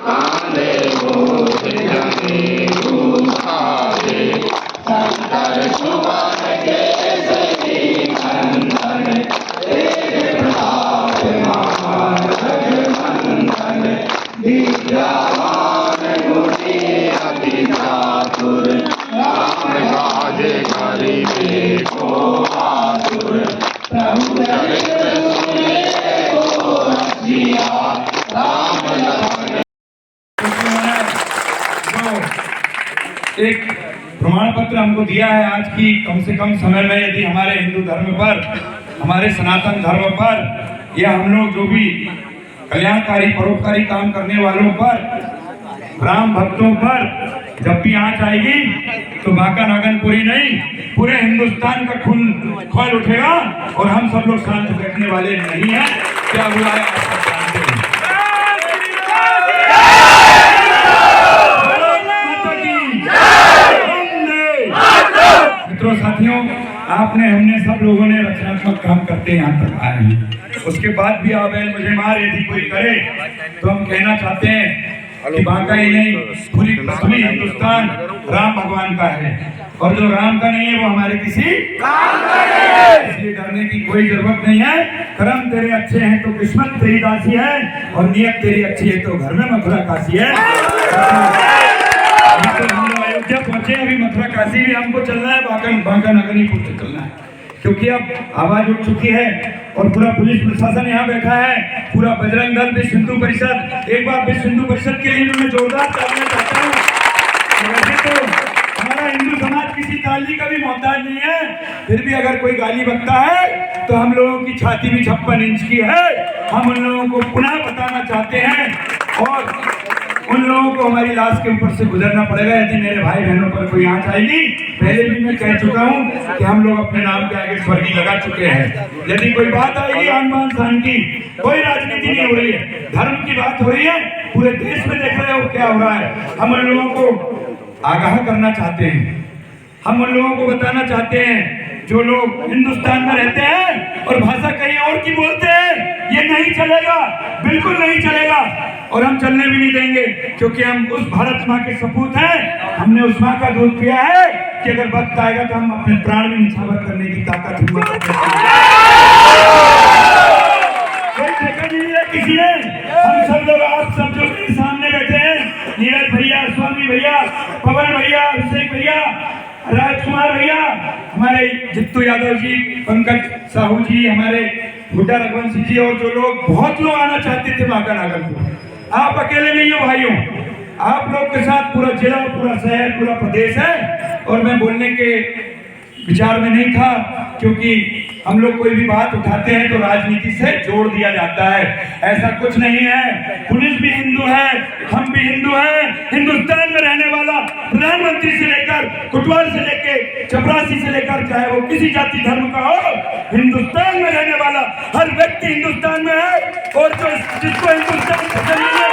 कांदे मोद जने उठावे शंकर सुवन केसरी नंदन तेज प्रताप महाजगवंदन विद्यावान गुणी अति चातुर राम काज करिबे को आतुर प्रभु चरित्र सुने को रसिया राम लखन। एक प्रमाण पत्र हमको दिया है आज की कम से कम समय में, यदि हमारे हिंदू धर्म पर, हमारे सनातन धर्म पर, या हम लोग जो भी कल्याणकारी परोपकारी काम करने वालों पर, राम भक्तों पर जब भी आंच आएगी तो बांका नागनपुरी नहीं पूरे हिंदुस्तान का खून खोल उठेगा और हम सब लोग शांत बैठने वाले नहीं हैं। क्या हुआ है मित्रों, साथियों, आपने, हमने सब लोगों ने रचनात्मक काम करते यहाँ तक आए हैं। उसके बाद भी आप मुझे मार यदि कोई करे तो हम कहना चाहते हैं कि बांका ही नहीं पूरी पृथ्वी हिंदुस्तान राम भगवान का है, और जो राम का नहीं है वो हमारे किसी काम का नहीं है। इसलिए डरने की कोई जरूरत नहीं है। कर्म तेरे अच्छे हैं तो किस्मत तेरी दासी है, और नियत तेरी अच्छी है तो घर में मथुरा काशी है। तो हम लोग अयोध्या पहुंचे, अभी मथुरा काशी भी हमको चलना है, बांका नगरीपुर से चलना है, क्योंकि अब आवाज उठ चुकी है और पूरा पुलिस प्रशासन यहाँ बैठा है, पूरा बजरंग दल, विश्व हिंदू परिषद। एक बार विश्व हिंदू परिषद के लिए मैं जोरदार तालियां चाहता हूँ। वैसे तो हमारा हिंदू समाज किसी ताली का भी मोहताज नहीं है, फिर भी अगर कोई गाली बकता है तो हम लोगों की छाती भी 56 इंच की है। हम उन लोगों को पुनः बताना चाहते हैं और उन लोगों को हमारी लाश के ऊपर से गुजरना पड़ेगा यदि मेरे भाई बहनों पर कोई आंच आएगी। पहले भी मैं कह चुका हूं कि हम लोग अपने नाम के आगे स्वर्गीय लगा चुके हैं। यदि कोई बात आएगी आन बान शान की, कोई राजनीति नहीं हो रही है, धर्म की बात हो रही है, पूरे देश में देख रहे हो क्या हो रहा है। हम उन लोगों को आगाह करना चाहते हैं, हम उन लोगों को बताना चाहते हैं जो लोग हिंदुस्तान में रहते हैं और भाषा कहीं और की बोलते हैं, ये नहीं चलेगा, बिल्कुल नहीं चलेगा, और हम चलने भी नहीं देंगे, क्योंकि हम उस भारत माँ के सपूत हैं। हमने उस माँ का दूध पिया है कि अगर वक्त आएगा तो हम अपने प्राण में निछावर करने की ताकत हिम्मत नहीं है किसी ने। हम सब लोग, आप सब जो मेरे सामने बैठे हैं, नीरज भैया, स्वामी भैया, पवन भैया, अभिषेक भैया, राजकुमार भैया, हमारे जित्तू यादव जी, पंकज साहू जी, हमारे हुड्डा रघुवंशी जी, और जो लोग, बहुत लोग आना चाहते थे बांका नागनपुर। आप अकेले नहीं हो भाइयों, आप लोग के साथ पूरा जिला, पूरा शहर, पूरा प्रदेश है। और मैं बोलने के विचार में नहीं था, क्योंकि हम लोग कोई भी बात उठाते हैं तो राजनीति से जोड़ दिया जाता है। ऐसा कुछ नहीं है। पुलिस भी हिंदू है, हम भी हिंदू हैं। हिंदुस्तान में रहने वाला प्रधानमंत्री से लेकर कुटवाल से लेकर चपरासी से लेकर, चाहे वो किसी जाति धर्म का हो, हिंदुस्तान में रहने वाला हर व्यक्ति हिंदुस्तान में है। और जो जिसको हिंदुस्तान पसंद नहीं है,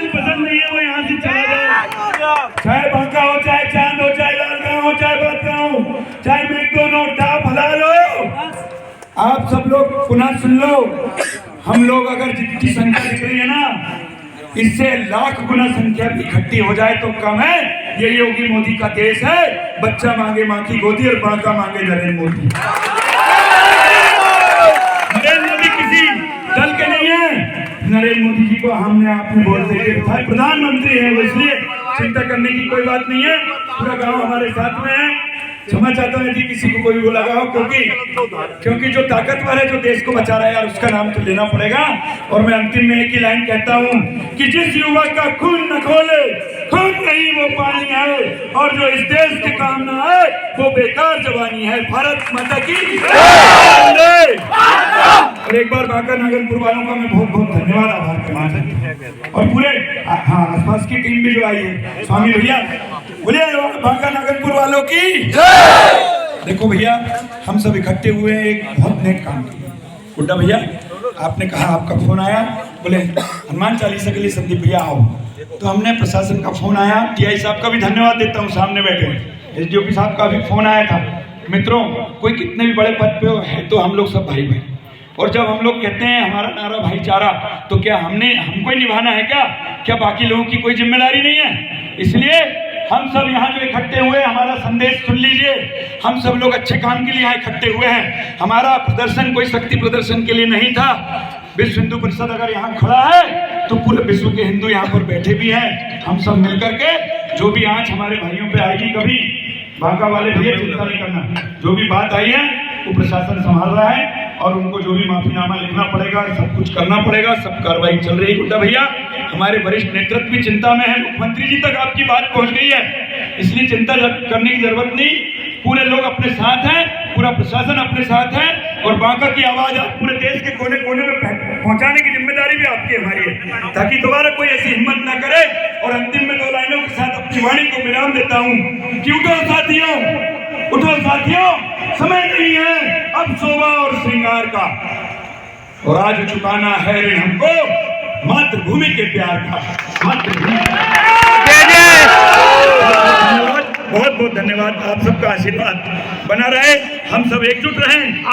पसंद नहीं है, वो यहाँ से चला जाए। चाहे बांका हो, चाहे चांद हो, चाहे लालगांव हो, चाहे बादगांव, चाहे मैकडोनल्ड, टाप हलाल हो, आप सब लोग पुनः सुन लो। हम लोग अगर जितनी संख्या दिख रही है ना, इससे लाख गुना संख्या इकट्ठी हो जाए तो कम है। ये योगी मोदी का देश है। बच्चा मांगे माँ की गोदी और बांका मांगे नरेंद्र मोदी। नरेंद्र मोदी किसी दल के नहीं है। नरेंद्र मोदी जी को हमने आपने बोलते हुए प्रधानमंत्री है, इसलिए चिंता करने की कोई बात नहीं है। पूरा गांव हमारे साथ में है। क्षमा चाहता हूँ यदि किसी को कोई वो लगा हो, क्योंकि जो ताकतवर है, जो देश को बचा रहा है यार, उसका नाम तो लेना पड़ेगा। और मैं अंतिम में एक ही लाइन कहता हूँ कि जिस युवा का खून न खोले, खून नहीं वो पानी है, और जो इस देश के काम न आए वो बेकार जवानी है। भारत माता की जय। और एक बार बांका नागनपुर वालों का मैं बहुत बहुत धन्यवाद, आभार करना चाहता हूँ। और पूरे आसपास की टीम भी जो आई है, स्वामी भैया, बोलिए बांका नागनपुर वालों की जय। देखो भैया, हम सब इकट्ठे हुए हैं एक बहुत नेक काम के लिए। गुड्डा भैया, आपने कहा आपका फोन आया, बोले हनुमान चालीसा के लिए संदीप भैया आओ, तो हमने प्रशासन का फोन आया, टीआई साहब का भी धन्यवाद देता हूँ, सामने बैठे एसडीओपी साहब का भी फोन आया था। मित्रों, कोई कितने भी बड़े पद पे है तो हम लोग सब भाई भाई, और जब हम लोग कहते हैं हमारा नारा भाईचारा, तो क्या हमको ही निभाना है क्या बाकी लोगों की कोई जिम्मेदारी नहीं है? इसलिए हम सब यहाँ जो इकट्ठे हुए, हमारा संदेश सुन लीजिए। हम सब लोग अच्छे काम के लिए यहाँ इकट्ठे हुए हैं। हमारा प्रदर्शन कोई शक्ति प्रदर्शन के लिए नहीं था। विश्व हिंदू परिषद अगर यहाँ खड़ा है तो पूरे विश्व के हिंदू यहाँ पर बैठे भी हैं। हम सब मिलकर के जो भी आंच हमारे भाइयों पे आएगी, कभी बांका वाले भैया चिंता नहीं करना, जो भी बात आई है वो प्रशासन संभाल रहा है और उनको जो भी माफीनामा लिखना पड़ेगा, सब कुछ करना पड़ेगा, सब कार्रवाई चल रही है। गुड्डा भैया, हमारे वरिष्ठ नेतृत्व भी चिंता में है, मुख्यमंत्री जी तक आपकी बात पहुंच गई है, इसलिए चिंता करने की जरूरत नहीं। पूरे लोग अपने साथ हैं, पूरा प्रशासन अपने साथ है और बांका की आवाज आप पूरे देश के कोने कोने में पहुंचाने की जिम्मेदारी भी आपकी हमारी है, ताकि दोबारा कोई ऐसी हिम्मत ना करे। और अंतिम में 2 लाइनों के साथ अपनी वाणी को विराम देता हूं कि उठो साथियों, समय नहीं है अब शोभा और श्रृंगार का, और आज चुकाना है ऋण हमको मातृभूमि के प्यार का। मातृभूमि, बहुत बहुत धन्यवाद। आप सबका आशीर्वाद बना रहे, हम सब एकजुट रहें।